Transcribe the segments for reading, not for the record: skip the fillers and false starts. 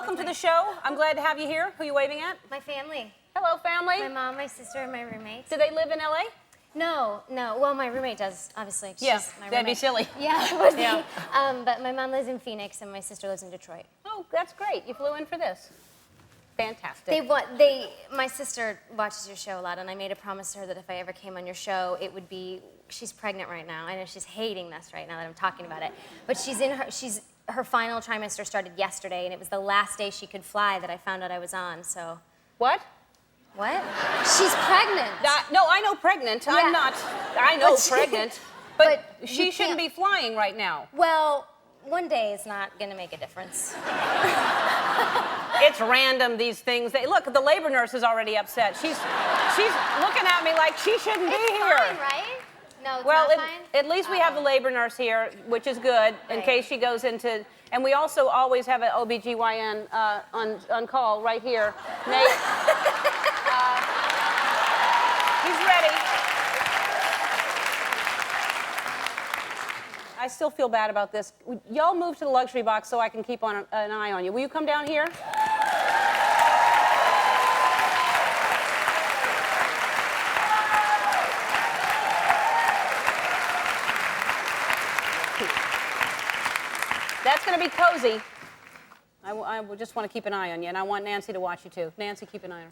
welcome to the show. I'm glad to have you here. Who are you waving at? My family. Hello, family. My mom, my sister, and my roommate. Do they live in L.A.? No. Well, my roommate does, obviously. She's my that'd be roommate. silly. Yeah, it would be. But my mom lives in Phoenix, and my sister lives in Detroit. Oh, that's great. You flew in for this. Fantastic. My sister watches your show a lot, and I made a promise to her that if I ever came on your show, it would be. She's pregnant right now. I know she's hating this right now that I'm talking about it, but her final trimester started yesterday, and it was the last day she could fly that I found out I was on. So. What? What? She's pregnant. No, I know pregnant. Yeah. I'm not. I know pregnant. But she shouldn't be flying right now. Well, one day is not going to make a difference. It's random, these things. Look, the labor nurse is already upset. She's looking at me like she shouldn't be here. Fine, right? No, it's well, not fine? At least we have the labor nurse here, which is good, in case she goes into... And we also always have an OBGYN on call right here. Nate, he's ready. I still feel bad about this. Y'all move to the luxury box so I can keep an eye on you. Will you come down here? That's going to be cozy. I just want to keep an eye on you, and I want Nancy to watch you, too. Nancy, keep an eye on her.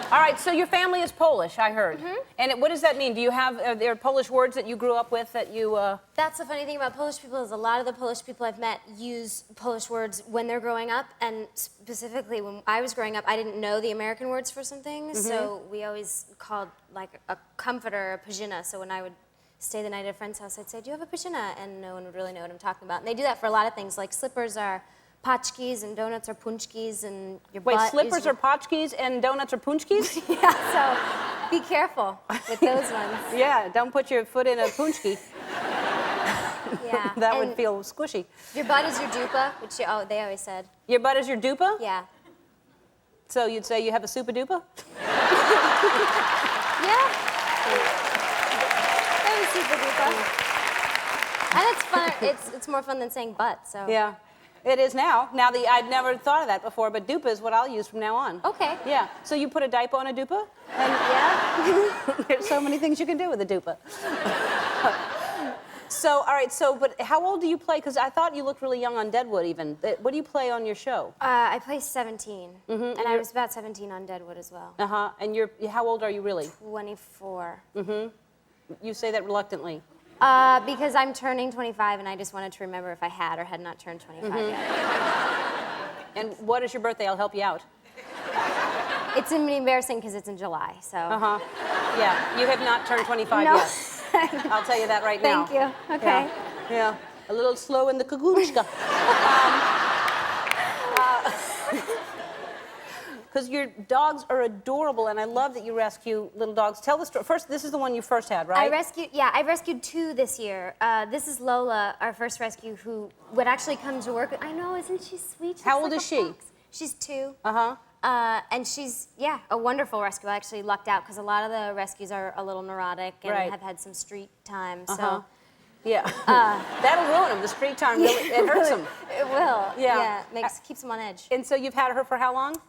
All right, so your family is Polish, I heard. Mm-hmm. And what does that mean? Do you have, are there Polish words that you grew up with that you... That's the funny thing about Polish people is a lot of the Polish people I've met use Polish words when they're growing up, and specifically when I was growing up, I didn't know the American words for some things, so we always called, like, a comforter a pajina, so when I would stay the night at a friend's house, I'd say, do you have a pajina? And no one would really know what I'm talking about. And they do that for a lot of things, like slippers are paczkis and donuts are punchkis and your butt Wait, slippers are paczkis and donuts are punchkis? Yeah, so be careful with those ones. Yeah, don't put your foot in a punchki. Yeah. That would feel squishy. Your butt is your dupa, which they always said. Your butt is your dupa? Yeah. So you'd say you have a super dupa? Yeah. Super duper. And it's fun. It's more fun than saying butt. So. Yeah, it is now. I'd never thought of that before, but dupa is what I'll use from now on. Okay. Yeah. So you put a diaper on a dupa? And yeah. There's so many things you can do with a dupa. So, all right. So, but how old do you play? Because I thought you looked really young on Deadwood. Even. What do you play on your show? I play 17, and I was about 17 on Deadwood as well. And how old are you really? 24. You say that reluctantly. Because I'm turning 25, and I just wanted to remember if I had or had not turned 25 yet. And what is your birthday? I'll help you out. It's embarrassing because it's in July, so. Yeah, you have not turned 25 yet. I'll tell you that right now. Thank you. Okay. Yeah. A little slow in the kagunchka. Because your dogs are adorable, and I love that you rescue little dogs. Tell the story. First, this is the one you first had, right? I rescued 2 this year. This is Lola, our first rescue, who would actually come to work. I know, isn't she sweet? How old is she? Fox. She's 2. Uh-huh. And she's, a wonderful rescue. I actually lucked out, because a lot of the rescues are a little neurotic and have had some street time, so. Yeah. That'll ruin them. The street time, really, it hurts them. It will. Yeah. Keeps them on edge. And so you've had her for how long?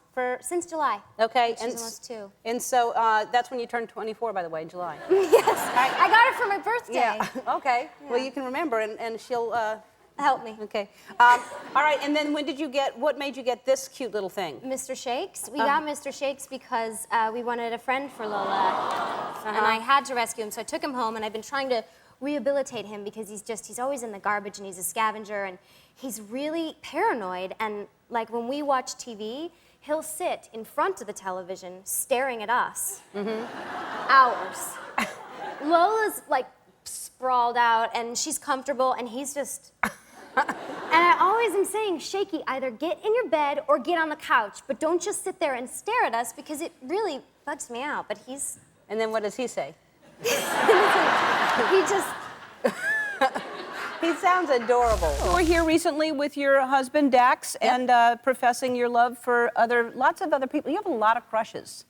Since July. Okay. She's almost 2. And so that's when you turned 24, by the way, in July. Yes. I got her for my birthday. Yeah. Okay. Yeah. Well, you can remember, and she'll... help me. Okay. All right, and then what made you get this cute little thing? Mr. Shakes. We got Mr. Shakes because we wanted a friend for Lola, and I had to rescue him, so I took him home, and I've been trying to rehabilitate him because he's always in the garbage, and he's a scavenger, and he's really paranoid, and like when we watch TV, he'll sit in front of the television staring at us. Hours. Lola's like sprawled out, and she's comfortable, and he's just... And I always am saying, Shaky, either get in your bed or get on the couch, but don't just sit there and stare at us because it really bugs me out, but he's... And then what does he say? He just... He sounds adorable. You were here recently with your husband, Dax, and professing your love for lots of other people. You have a lot of crushes.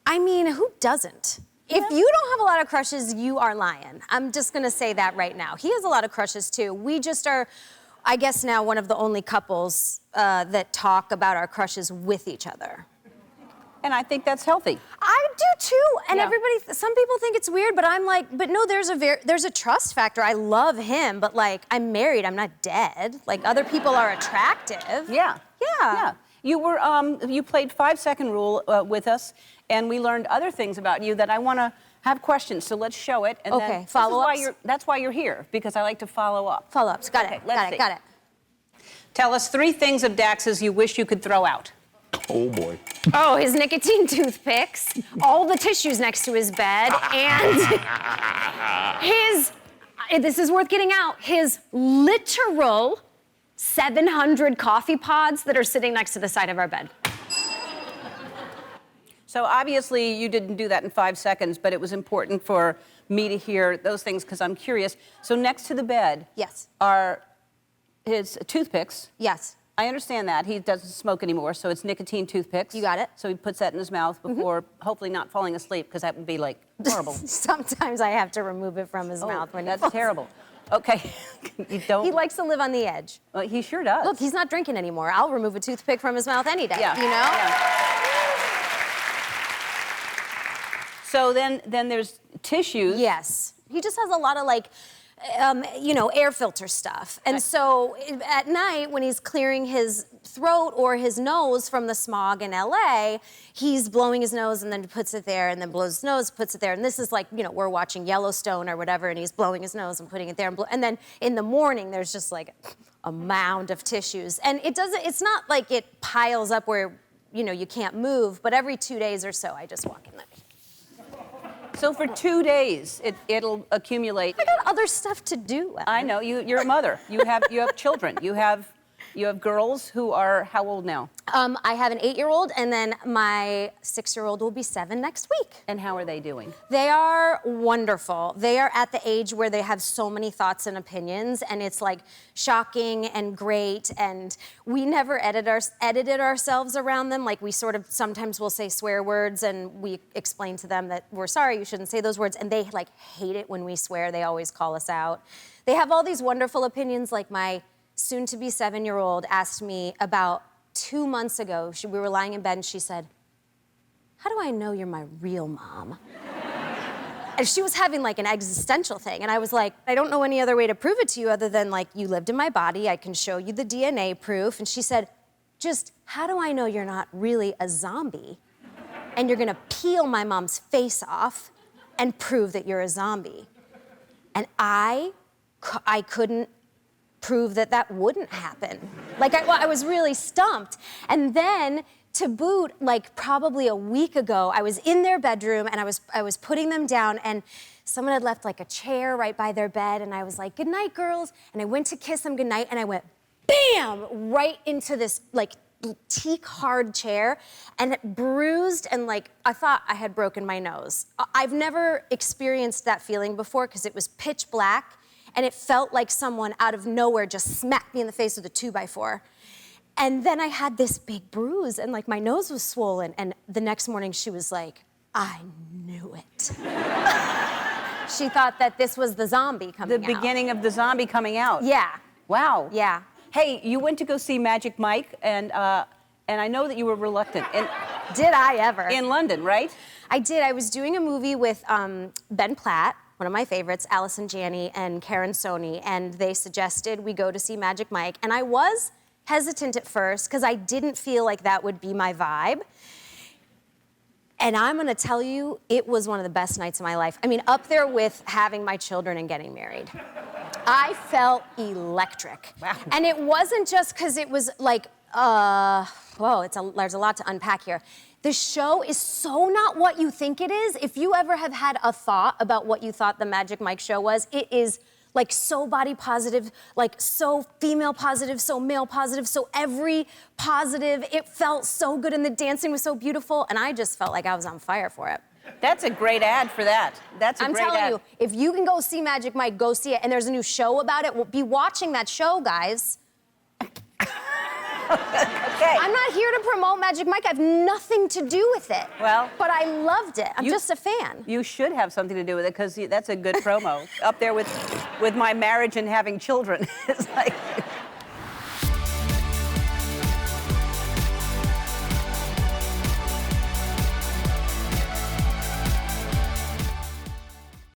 I mean, who doesn't? If you don't have a lot of crushes, you are lying. I'm just gonna say that right now. He has a lot of crushes, too. I guess now one of the only couples that talk about our crushes with each other. And I think that's healthy. I do too. And Yeah. some people think it's weird, but I'm like, but no, there's a trust factor. I love him, but like, I'm married, I'm not dead. Like, other people are attractive. Yeah. Yeah. Yeah. You played 5-second rule with us, and we learned other things about you that I want to have questions. So let's show it. And Okay, then follow-ups? That's why you're here, because I like to follow up. Follow-ups, got it, let's see. got it. Tell us 3 things of Dax's you wish you could throw out. Oh, boy. Oh, his nicotine toothpicks, all the tissues next to his bed, and this is worth getting out, his literal 700 coffee pods that are sitting next to the side of our bed. So obviously you didn't do that in 5 seconds, but it was important for me to hear those things because I'm curious. So next to the bed Yes. are his toothpicks. Yes. I understand that. He doesn't smoke anymore, so it's nicotine toothpicks. You got it. So he puts that in his mouth before hopefully not falling asleep, because that would be like horrible. Sometimes I have to remove it from his mouth when he That's falls. terrible. Okay. You don't. He likes to live on the edge. Well, he sure does. Look, he's not drinking anymore. I'll remove a toothpick from his mouth any day, Yeah. you know? Yeah. So then there's tissues. Yes. He just has a lot of like, air filter stuff. And so at night when he's clearing his throat or his nose from the smog in LA, he's blowing his nose and then puts it there and then blows his nose, puts it there. And this is like, we're watching Yellowstone or whatever and he's blowing his nose and putting it there. And then in the morning, there's just like a mound of tissues. And it's not like it piles up where, you can't move, but every 2 days or so, I just walk in there. So for 2 days, it'll accumulate. I got other stuff to do. Ellen. I know. You're a mother. You have children. You have girls who are how old now? I have an 8-year-old, and then my 6-year-old will be 7 next week. And how are they doing? They are wonderful. They are at the age where they have so many thoughts and opinions, and it's like shocking and great. And we never edited ourselves around them. Like we sort of sometimes will say swear words, and we explain to them that we're sorry, you shouldn't say those words. And they like hate it when we swear. They always call us out. They have all these wonderful opinions. Like my soon-to-be 7-year-old asked me about 2 months ago, we were lying in bed and she said, "How do I know you're my real mom?" And she was having like an existential thing. And I was like, "I don't know any other way to prove it to you other than like you lived in my body. I can show you the DNA proof." And she said, "Just how do I know you're not really a zombie and you're gonna peel my mom's face off and prove that you're a zombie?" And I couldn't prove that wouldn't happen. Like, I was really stumped. And then, to boot, like probably a week ago, I was in their bedroom and I was putting them down and someone had left like a chair right by their bed and I was like, "Good night, girls." And I went to kiss them goodnight and I went, bam, right into this like teak hard chair and it bruised and like, I thought I had broken my nose. I've never experienced that feeling before because it was pitch black. And it felt like someone out of nowhere just smacked me in the face with a 2x4. And then I had this big bruise and like my nose was swollen. And the next morning she was like, "I knew it." She thought that this was the zombie coming out. The beginning of the zombie coming out. Yeah. Wow. Yeah. Hey, you went to go see Magic Mike, and I know that you were reluctant. Did I ever? In London, right? I did. I was doing a movie with Ben Platt, one of my favorites, Allison Janney and Karen Sony, and they suggested we go to see Magic Mike. And I was hesitant at first because I didn't feel like that would be my vibe. And I'm gonna tell you, it was one of the best nights of my life. I mean, up there with having my children and getting married. I felt electric. Wow. And it wasn't just because it was like, there's a lot to unpack here. The show is so not what you think it is. If you ever have had a thought about what you thought the Magic Mike show was, it is like so body positive, like so female positive, so male positive, so every positive. It felt so good and the dancing was so beautiful and I just felt like I was on fire for it. That's a great ad for that. That's a I'm great ad. telling you, if you can go see Magic Mike, go see it. And there's a new show about it. We'll be watching that show, guys. Okay. I'm not here to promote Magic Mike. I have nothing to do with it. Well, but I loved it. I'm just a fan. You should have something to do with it because that's a good promo. Up there with my marriage and having children. It's like